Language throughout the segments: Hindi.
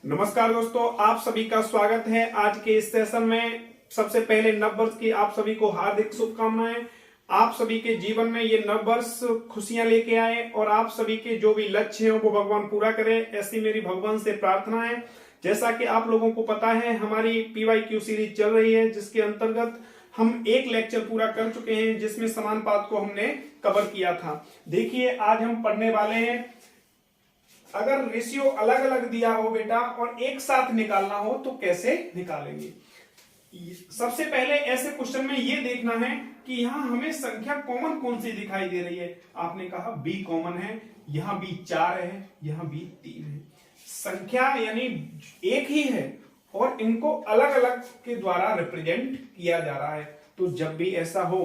नमस्कार दोस्तों, आप सभी का स्वागत है आज के इस सेशन में। सबसे पहले नव वर्ष की आप सभी को हार्दिक शुभकामनाएं। आप सभी के जीवन में ये नव वर्ष खुशियां लेके आए और आप सभी के जो भी लक्ष्य हैं वो भगवान पूरा करें, ऐसी मेरी भगवान से प्रार्थना है। जैसा कि आप लोगों को पता है, हमारी PYQ सीरीज चल रही है, जिसके अंतर्गत हम एक लेक्चर पूरा कर चुके हैं, जिसमें समानुपात को हमने कवर किया था। देखिए, आज हम पढ़ने वाले हैं, अगर रेशियो अलग अलग दिया हो बेटा और एक साथ निकालना हो तो कैसे निकालेंगे। सबसे पहले ऐसे क्वेश्चन में ये देखना है कि यहां हमें संख्या कॉमन कौन सी दिखाई दे रही है। आपने कहा B कॉमन है, यहां B 4 है, यहां B 3 है। संख्या यानी एक ही है और इनको अलग अलग के द्वारा रिप्रेजेंट किया जा रहा है। तो जब भी ऐसा हो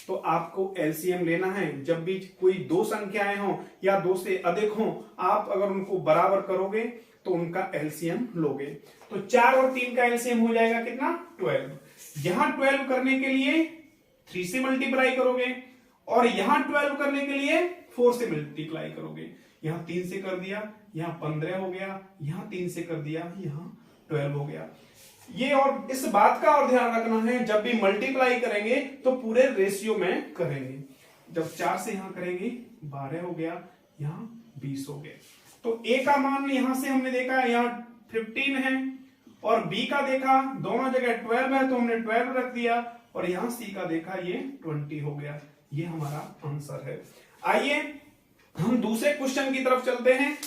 तो आपको एलसीएम लेना है। जब भी कोई दो संख्याएं हो या दो से अधिक हो, आप अगर उनको बराबर करोगे तो उनका एलसीएम लोगे। तो 4 और 3 का एलसीएम हो जाएगा कितना, 12। यहां 12 करने के लिए 3 से मल्टीप्लाई करोगे और यहां 12 करने के लिए 4 से मल्टीप्लाई करोगे। यहां 3 से कर दिया, यहां 15 हो गया, यहां 3 से कर दिया, यहां 12 हो गया। ये और इस बात का और ध्यान रखना है, जब भी मल्टीप्लाई करेंगे तो पूरे रेशियो में करेंगे। जब 4 से यहां करेंगे 12 हो गया, यहां 20 हो गया। तो ए का मान यहां से हमने देखा यहां 15 है और बी का देखा दोनों जगह 12 है तो हमने 12 रख दिया और यहां सी का देखा ये 20 हो गया। ये हमारा आंसर है। आइए हम दूसरे क्वेश्चन की तरफ चलते हैं।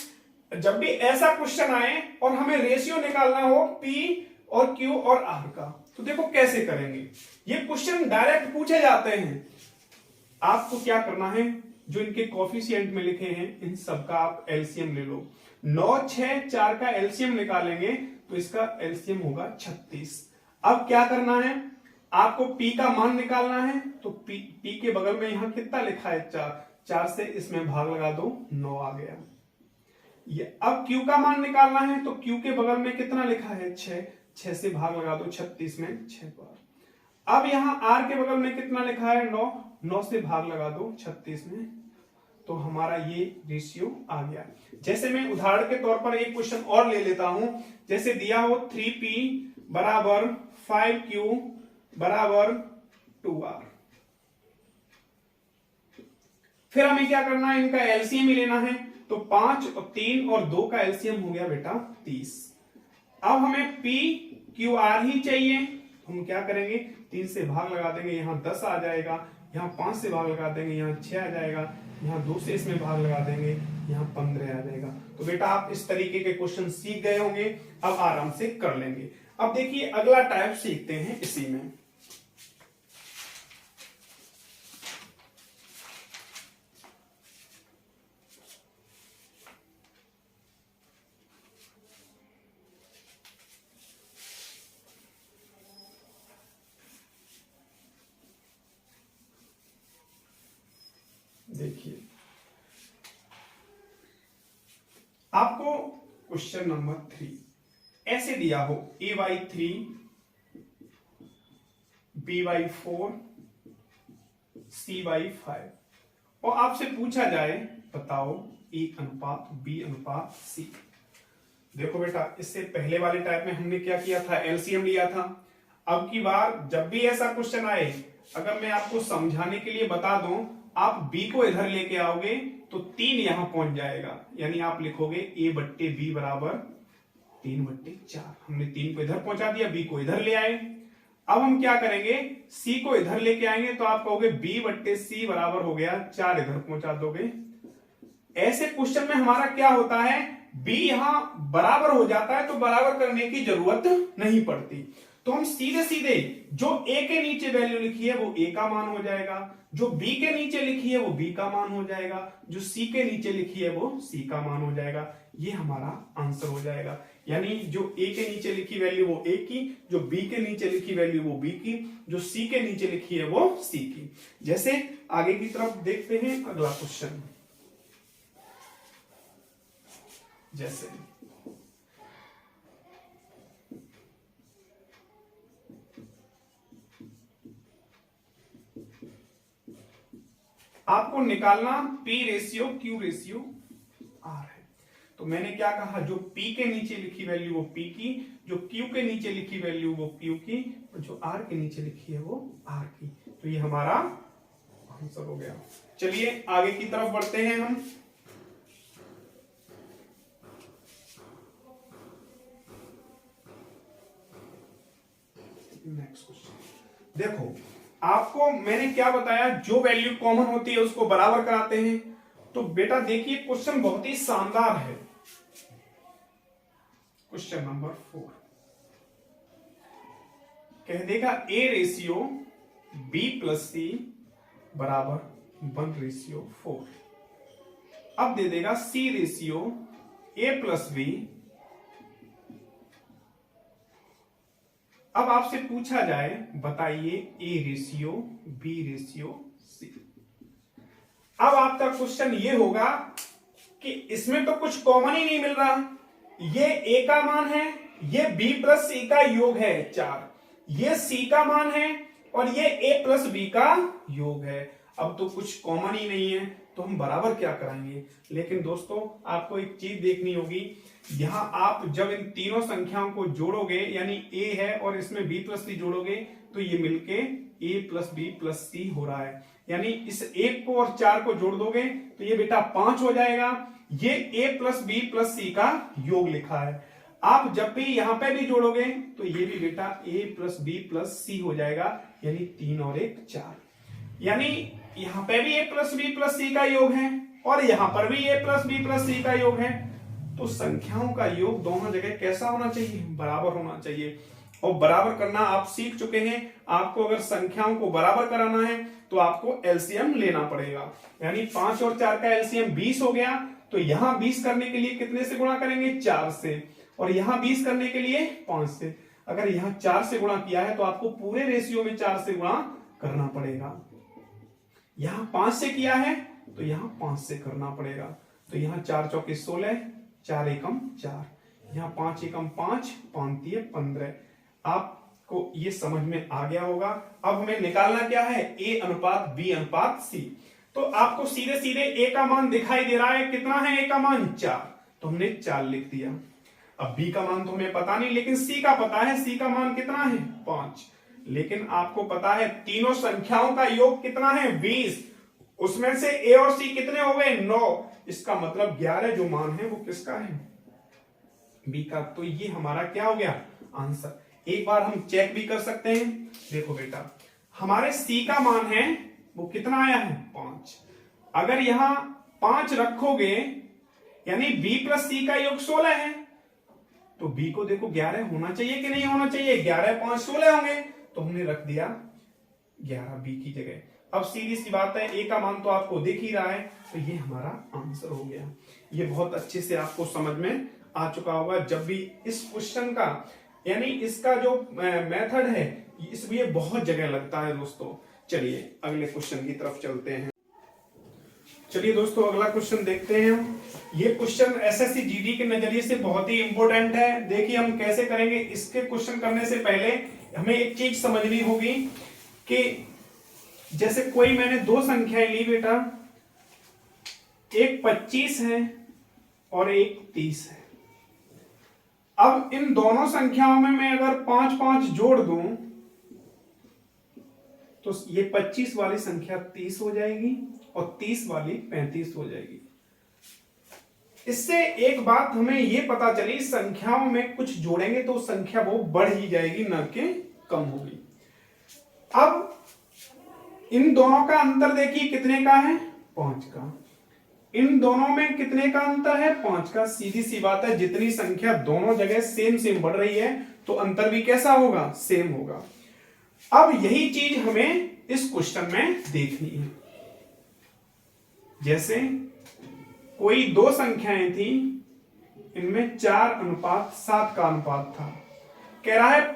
जब भी ऐसा क्वेश्चन आए और हमें रेशियो निकालना हो पी और Q और R का, तो देखो कैसे करेंगे। ये क्वेश्चन डायरेक्ट पूछे जाते हैं। आपको क्या करना है, जो इनके कोफिशिएंट में लिखे हैं इन सबका आप एलसीएम ले लो। 9, 6, 4 का एलसीएम निकालेंगे तो इसका एलसीएम होगा 36। अब क्या करना है, आपको P का मान निकालना है। तो P के बगल में यहां कितना लिखा है 4 से इसमें भाग लगा दो, 9 आ गया। अब Q का मान निकालना है तो Q के बगल में कितना लिखा है 6 से भाग लगा दो 36 में 6 बार। अब यहां R के बगल में कितना लिखा है 9 से भाग लगा दो 36 में। तो हमारा ये रेशियो आ गया। जैसे मैं उदाहरण के तौर पर एक क्वेश्चन और ले लेता हूं। जैसे दिया हो 3P बराबर 5Q बराबर 2R। फिर हमें क्या करना है, इनका एलसीएम ही लेना है। तो 5 और 3 और 2 का एलसीएम हो गया बेटा 30। अब हमें P Q R ही चाहिए। हम क्या करेंगे, 3 से भाग लगा देंगे, यहां 10 आ जाएगा, यहां 5 से भाग लगा देंगे, यहां 6 आ जाएगा, यहां 2 से इसमें भाग लगा देंगे, यहां 15 आ जाएगा। तो बेटा आप इस तरीके के क्वेश्चन सीख गए होंगे, अब आराम से कर लेंगे। अब देखिए अगला टाइप सीखते हैं इसी में। देखिए आपको क्वेश्चन नंबर 3 ऐसे दिया हो A/3 B/4 C/5 और आपसे पूछा जाए बताओ A/B/C। देखो बेटा, इससे पहले वाले टाइप में हमने क्या किया था, एलसीएम लिया था। अब की बार जब भी ऐसा क्वेश्चन आए, अगर मैं आपको समझाने के लिए बता दूं, आप B को इधर लेके आओगे तो 3 यहां पहुंच जाएगा, यानी आप लिखोगे A/B बराबर 3/4। हमने 3 को इधर पहुंचा दिया, B को इधर ले आए। अब हम क्या करेंगे, C को इधर लेके आएंगे तो आप कहोगे B/C बराबर हो गया 4, इधर पहुंचा दोगे। ऐसे क्वेश्चन में हमारा क्या होता है, B यहां बराबर हो जाता है तो बराबर करने की जरूरत नहीं पड़ती। तो हम सीधे सीधे जो A के नीचे वैल्यू लिखी है वो A का मान हो जाएगा, जो B के नीचे लिखी है वो B का मान हो जाएगा, जो C के नीचे लिखी है वो C का मान हो जाएगा। ये हमारा आंसर हो जाएगा। यानी जो A के नीचे लिखी वैल्यू वो A की, जो B के नीचे लिखी वैल्यू वो B की, जो C के नीचे लिखी है वो C की। जैसे आगे की तरफ देखते हैं अगला क्वेश्चन। जैसे आपको निकालना P/Q/R है। तो मैंने क्या कहा, जो P के नीचे लिखी वैल्यू वो P की, जो Q के नीचे लिखी वैल्यू वो Q की, और जो R के नीचे लिखी है वो R की। तो ये हमारा आंसर हो गया। चलिए आगे की तरफ बढ़ते हैं हम। नेक्स्ट क्वेश्चन देखो, आपको मैंने क्या बताया, जो वैल्यू कॉमन होती है उसको बराबर कराते हैं। तो बेटा देखिए क्वेश्चन बहुत ही शानदार है। क्वेश्चन नंबर 4 कह देगा A ratio B plus C बराबर 1:4। अब दे देगा C ratio A plus B। अब आपसे पूछा जाए बताइए A ratio B ratio C। अब आपका क्वेश्चन ये होगा कि इसमें तो कुछ कॉमन ही नहीं मिल रहा। ये A का मान है, ये B प्लस C का योग है 4, ये C का मान है और ये A प्लस B का योग है। अब तो कुछ कॉमन ही नहीं है, तो हम बराबर क्या कराएंगे। लेकिन दोस्तों आपको एक चीज देखनी होगी, यहां आप जब इन तीनों संख्याओं को जोड़ोगे, यानी A है और इसमें B प्लस C जोड़ोगे, तो ये मिलके A plus B plus C हो रहा है। यानी इस 1 को और 4 को जोड़ दोगे तो ये बेटा 5 हो जाएगा। ये A plus B plus C का योग लिखा है। आप जब भी यहां पे भी जोड़ोगे तो ये भी बेटा A plus B plus C हो जाएगा, यानी 3 और 1 4। यानी यहां पे भी A plus B plus C का योग है और यहां पर भी A plus B plus C का योग है। तो संख्याओं का योग दोनों जगह कैसा होना चाहिए, बराबर होना चाहिए। और बराबर करना आप सीख चुके हैं। आपको अगर संख्याओं को बराबर कराना है तो आपको एलसीएम लेना पड़ेगा। यानी 5 और 4 का एलसीएम 20 हो गया, तो यहां 20 करने के लिए कितने से गुणा करेंगे, 4 से, और यहां 20 करने के लिए 5 से। अगर यहां 4 से गुणा किया है तो आपको पूरे रेशियो में 4 से गुणा करना पड़ेगा। यहां 5 से किया है तो यहां 5 से करना पड़ेगा। तो यहां 4 चौके 16, 4 एकम 4, यहां 5 एकम 5, 5 तिये 15। आपको ये समझ में आ गया होगा। अब हमें निकालना क्या है, A अनुपात B अनुपात C। तो आपको सीधे सीधे A का मान दिखाई दे रहा है, कितना है A का मान 4, तो हमने 4 लिख दिया। अब B का मान तो हमें पता नहीं, लेकिन C का पता है। C का मान कितना है 5। लेकिन आपको पता है तीनों संख्याओं का योग कितना है 20, उसमें से A और C कितने हो गए 9। इसका मतलब 11 जो मान है वो किसका है, B का। तो ये हमारा क्या हो गया आंसर। एक बार हम चेक भी कर सकते हैं। देखो बेटा हमारे C का मान है वो कितना आया है 5। अगर यहां 5 रखोगे यानी B प्लस C का योग 16 है, तो B को देखो 11 होना चाहिए कि नहीं होना चाहिए, 11 5 16 होंगे, तो हमने रख दिया 11 B की जगह। अब सीधी सी बात है, A का मान तो आपको दिख ही रहा है, तो ये हमारा आंसर हो गया। ये बहुत अच्छे से आपको समझ में आ चुका होगा। जब भी इस क्वेश्चन का यानी इसका जो मेथड है इसलिए बहुत जगह लगता है दोस्तों। चलिए अगले क्वेश्चन की तरफ चलते हैं। चलिए दोस्तों अगला क्वेश्चन देखते हैं हम। ये क्वेश्चन एसएससी जीडी के नजरिए से बहुत ही इंपॉर्टेंट है। देखिए हम कैसे करेंगे। इसके क्वेश्चन करने से पहले हमें एक चीज समझनी होगी कि जैसे कोई मैंने दो संख्याएं ली बेटा, एक 25 है और एक 30 है। अब इन दोनों संख्याओं में मैं अगर 5 5 जोड़ दूं तो ये 25 वाली संख्या 30 हो जाएगी और 30 वाली 35 हो जाएगी। इससे एक बात हमें यह पता चली, संख्याओं में कुछ जोड़ेंगे तो संख्या वो बढ़ ही जाएगी, न कि कम होगी। अब इन दोनों का अंतर देखिए कितने का है 5 का। इन दोनों में कितने का अंतर है 5 का। सीधी सी बात है, जितनी संख्या दोनों जगह सेम सेम बढ़ रही है तो अंतर भी कैसा होगा, सेम होगा। अब यही चीज हमें इस क्वेश्चन में देखनी है। जैसे कोई दो संख्याएं थी, इनमें 4:7 का अनुपात था। कह रहा है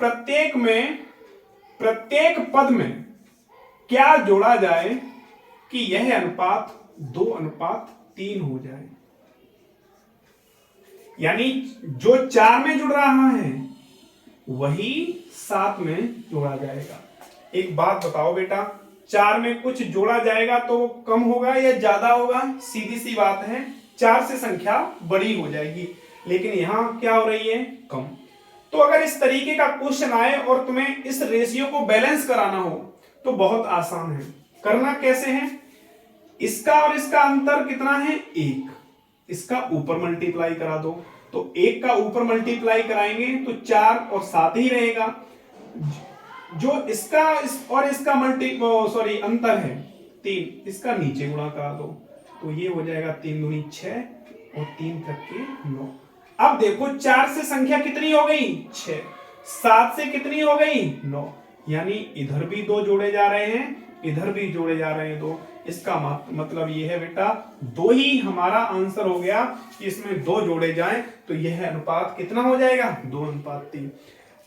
प्रत्येक पद में क्या जोड़ा जाए कि यह अनुपात 2:3 हो जाए। यानी जो 4 में जुड़ रहा है वही 7 में जोड़ा जाएगा। एक बात बताओ बेटा, 4 में कुछ जोड़ा जाएगा तो वो कम होगा या ज्यादा होगा? सीधी सी बात है, 4 से संख्या बड़ी हो जाएगी, लेकिन यहां क्या हो रही है, कम। तो अगर इस तरीके का क्वेश्चन आए और तुम्हें इस रेशियो को बैलेंस कराना हो तो बहुत आसान है। करना कैसे है, इसका और इसका अंतर कितना है, 1, इसका ऊपर मल्टीप्लाई करा दो, तो 1 का ऊपर मल्टीप्लाई कराएंगे तो 4 और 7 ही रहेगा। जो इसका और इसका अंतर है 3, इसका नीचे गुणा करा दो, तो ये हो जाएगा 3 दूनी 6 और 3 तक के 9। अब देखो 4 से संख्या कितनी हो गई, 6, 7 से कितनी हो गई, 9, यानी इधर भी 2 जोड़े जा रहे हैं, इधर भी जोड़े जा रहे हैं 2। इसका मतलब ये है बेटा 2 ही हमारा आंसर हो गया कि इसमें 2 जोड़े जाएं तो यह अनुपात कितना हो जाएगा, 2:3।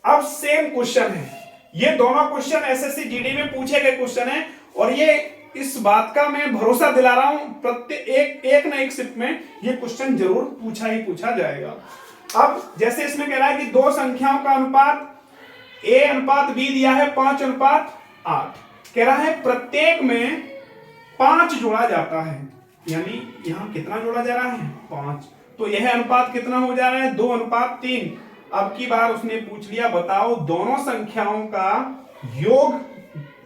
अब सेम क्वेश्चन है, ये दोनों क्वेश्चन एसएससी जीडी में पूछे गए क्वेश्चन है और ये इस बात का मैं भरोसा दिला रहा हूं प्रत्येक एक ना एक शिफ्ट में ये क्वेश्चन जरूर पूछा ही पूछा जाएगा। अब जैसे इसमें कह रहा है कि 2 संख्याओं का अनुपात A/B दिया है 5:8, कह रहा है प्रत्येक में 5 जोड़ा जाता है, यानी यहां कितना जोड़ा जा रहा है, 5। तो यह अनुपात कितना हो जा रहा है, 2:3। अब की बार उसने पूछ लिया बताओ दोनों संख्याओं का योग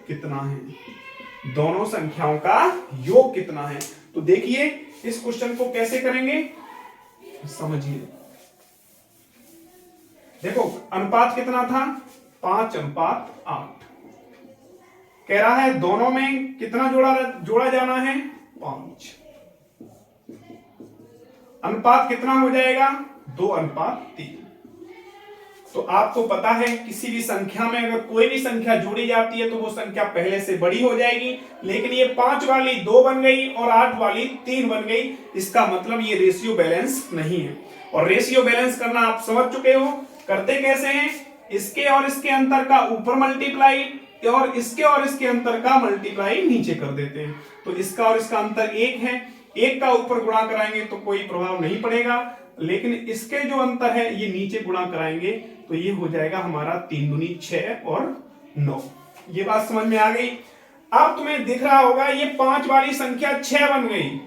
कितना है, दोनों संख्याओं का योग कितना है। तो देखिए इस क्वेश्चन को कैसे करेंगे, समझिए। देखो अनुपात कितना था, 5:8। कह रहा है दोनों में कितना जोड़ा जाना है, 5। अनुपात कितना हो जाएगा, 2:3। तो आपको पता है किसी भी संख्या में अगर कोई भी संख्या जोड़ी जाती है तो वो संख्या पहले से बड़ी हो जाएगी, लेकिन ये 5 वाली 2 बन गई और 8 वाली 3 बन गई, इसका मतलब ये रेशियो बैलेंस नहीं है। और रेशियो बैलेंस करना आप समझ चुके हो, करते कैसे हैं, इसके और इसके अंतर का ऊपर मल्टीप्लाई और इसके अंतर का मल्टीप्लाई नीचे कर देते हैं। तो इसका और इसका अंतर 1 है, 1 का ऊपर गुणा कराएंगे तो कोई प्रभाव नहीं पड़ेगा, लेकिन इसके जो अंतर है ये नीचे गुणा कराएंगे तो ये हो जाएगा हमारा 3 दूनी 6 और 9। ये बात समझ में आ गई। अब तुम्हें दिख रहा होगा ये 5 वाली संख्या 6 बन गई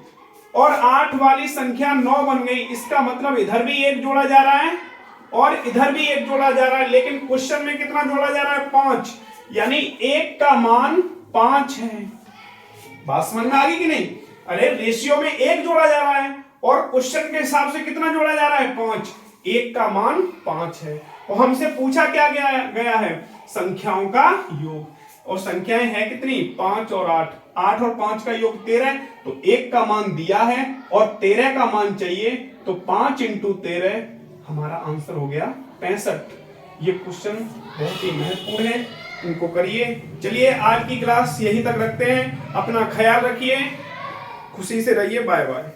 और 8 वाली संख्या 9 बन गई, इसका मतलब इधर भी 1 जोड़ा जा रहा है और इधर भी 1 जोड़ा जा रहा है, लेकिन क्वेश्चन में कितना जोड़ा जा रहा है, 5, यानी 1 का मान 5 है। बात समझ में आ गई कि नहीं, अरे रेशियो में 1 जोड़ा जा रहा है और क्वेश्चन के हिसाब से कितना जोड़ा जा रहा है, 5, 1 का मान 5 है और हमसे पूछा क्या गया है, संख्याओं का योग, और संख्याएं हैं कितनी, 5 और 8, 8 और 5 का योग 13, तो 1 का मान दिया है और 13 का मान चाहिए, तो 5 × 13 हमारा आंसर हो गया 65। ये क्वेश्चन बहुत ही महत्वपूर्ण है, इनको करिए। चलिए आज की क्लास यहीं तक रखते हैं, अपना ख्याल रखिए, खुशी से रहिए, बाय बाय।